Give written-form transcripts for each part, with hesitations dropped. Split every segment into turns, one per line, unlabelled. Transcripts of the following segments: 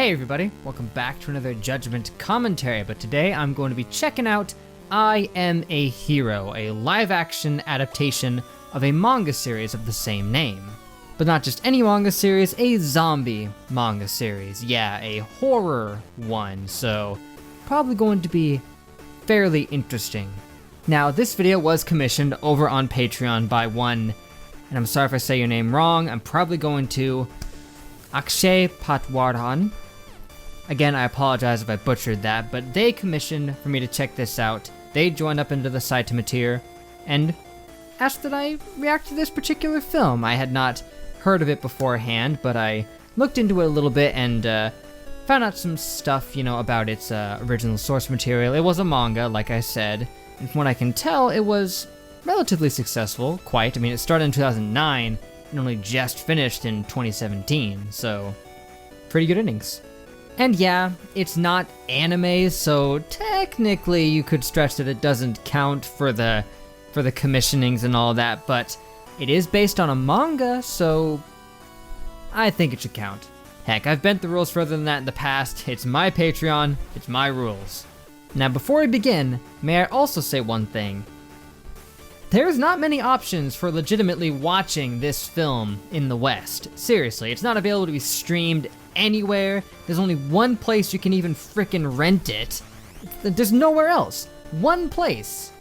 Hey everybody, welcome back to another Judgment commentary, but today I'm going to be checking out I Am a Hero, a live-action adaptation of a manga series of the same name. But not just any manga series, a zombie manga series. Yeah, a horror one, so probably going to be fairly interesting. Now, this video was commissioned over on Patreon by one, and I'm sorry if I say your name wrong, I'm probably going to Akshay Patwaran. Again, I apologize if I butchered that, but they commissioned for me to check this out. They joined up into the site material and asked that I react to this particular film. I had not heard of it beforehand, but I looked into it a little bit and found out some stuff, about its original source material. It was a manga, like I said, and from what I can tell, it was relatively successful, quite. I mean, it started in 2009 and only just finished in 2017, so pretty good innings. And yeah, it's not anime, so technically you could stretch that it doesn't count for the commissionings and all that, but it is based on a manga, so I think it should count. Heck, I've bent the rules further than that in the past. It's my Patreon, it's my rules. Now before we begin, may I also say one thing. There's not many options for legitimately watching this film in the West. Seriously, it's not available to be streamed anywhere. There's only one place you can even frickin' rent it. There's nowhere else. One place.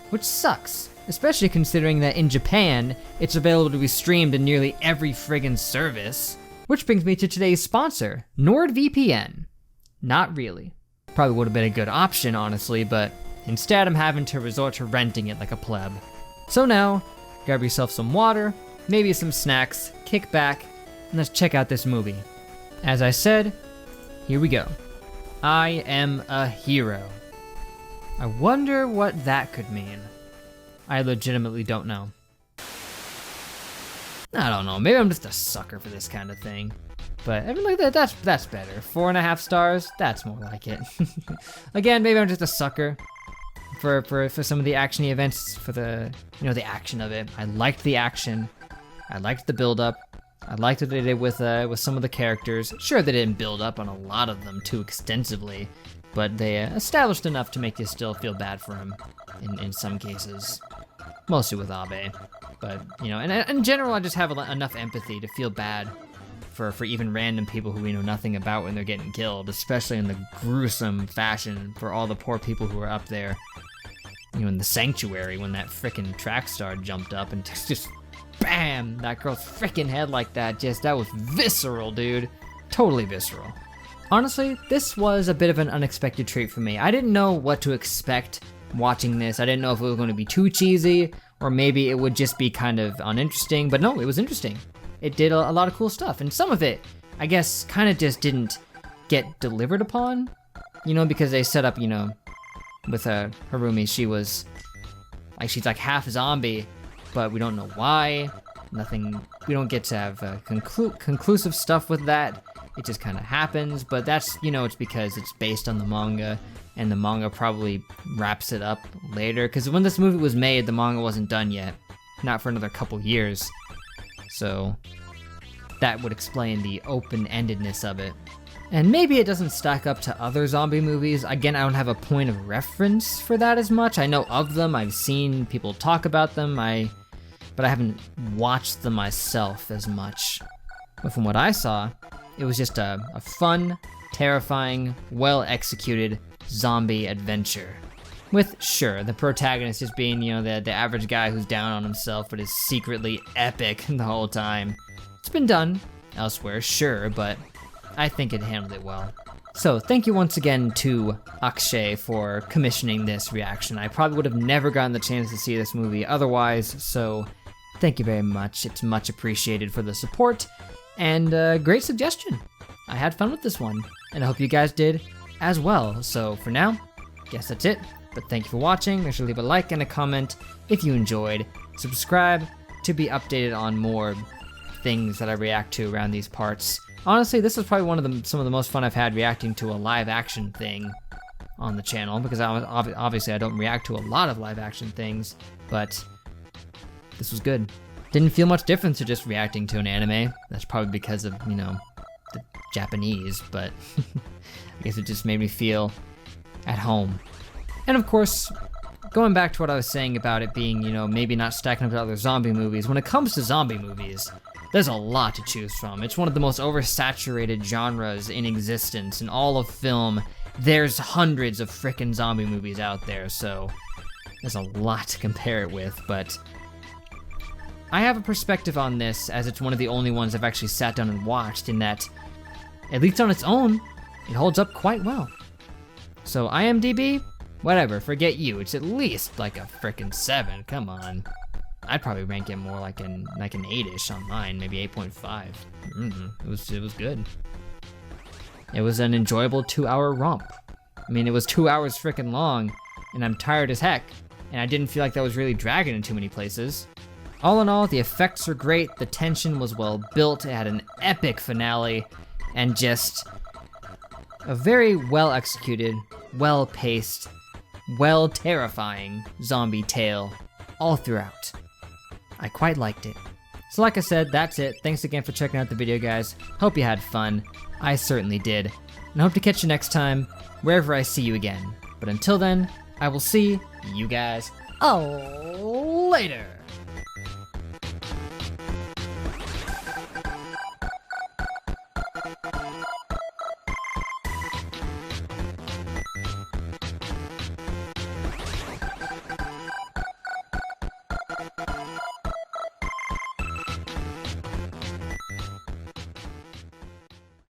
Which sucks. Especially considering that in Japan, it's available to be streamed in nearly every friggin' service. Which brings me to today's sponsor, NordVPN. Not really. Probably would have been a good option, honestly, but instead I'm having to resort to renting it like a pleb. So now, grab yourself some water, maybe some snacks, kick back, and let's check out this movie. As I said, here we go. I Am a Hero. I wonder what that could mean. I legitimately don't know. I don't know, maybe I'm just a sucker for this kind of thing. But I mean, like that's better. 4.5 stars, that's more like it. Again, maybe I'm just a sucker for some of the action-y events, for the action of it. I liked the action. I liked the build-up. I liked what they did with some of the characters. Sure, they didn't build up on a lot of them too extensively, but they established enough to make you still feel bad for him in some cases. Mostly with Abe. But, and in general, I just have enough empathy to feel bad for even random people who we know nothing about when they're getting killed, especially in the gruesome fashion for all the poor people who are up there, in the sanctuary when that frickin' track star jumped up and just bam, that girl's frickin' head like that. That was visceral, dude. Totally visceral. Honestly, this was a bit of an unexpected treat for me. I didn't know what to expect watching this. I didn't know if it was going to be too cheesy, or maybe it would just be kind of uninteresting, but no, it was interesting. It did a lot of cool stuff, and some of it, I guess, kind of just didn't get delivered upon, because they set up, with Harumi, she's like half zombie, but we don't know why. We don't get to have conclusive stuff with that. It just kind of happens, but that's, it's because it's based on the manga, and the manga probably wraps it up later, because when this movie was made, the manga wasn't done yet. Not for another couple years. So that would explain the open-endedness of it. And maybe it doesn't stack up to other zombie movies. Again, I don't have a point of reference for that as much. I know of them, I've seen people talk about them, but I haven't watched them myself as much. But from what I saw, it was just a fun, terrifying, well-executed zombie adventure. With, sure, the protagonist just being, the average guy who's down on himself, but is secretly epic the whole time. It's been done elsewhere, sure, but I think it handled it well. So, thank you once again to Akshay for commissioning this reaction. I probably would have never gotten the chance to see this movie otherwise, so thank you very much. It's much appreciated for the support, and great suggestion. I had fun with this one, and I hope you guys did as well. So, for now, guess that's it. But thank you for watching. Make sure to leave a like and a comment if you enjoyed. Subscribe to be updated on more things that I react to around these parts. Honestly, this is probably some of the most fun I've had reacting to a live action thing on the channel, because obviously I don't react to a lot of live action things, but this was good. Didn't feel much difference to just reacting to an anime. That's probably because of, the Japanese, but I guess it just made me feel at home. And of course, going back to what I was saying about it being, you know, maybe not stacking up to other zombie movies, when it comes to zombie movies, there's a lot to choose from. It's one of the most oversaturated genres in existence. In all of film, there's hundreds of frickin' zombie movies out there, so there's a lot to compare it with, but I have a perspective on this as it's one of the only ones I've actually sat down and watched, in that, at least on its own, it holds up quite well. So IMDb, whatever, forget you. It's at least like a frickin' 7, come on. I'd probably rank it more like an 8-ish on mine, maybe 8.5. It was good. It was an enjoyable 2-hour romp. I mean, it was 2 hours frickin' long, and I'm tired as heck, and I didn't feel like that was really dragging in too many places. All in all, the effects are great, the tension was well built, it had an epic finale, and just a very well executed, well paced, well terrifying zombie tale all throughout. I quite liked it. So like I said, that's it. Thanks again for checking out the video, guys. Hope you had fun. I certainly did. And I hope to catch you next time, wherever I see you again. But until then, I will see you guys later.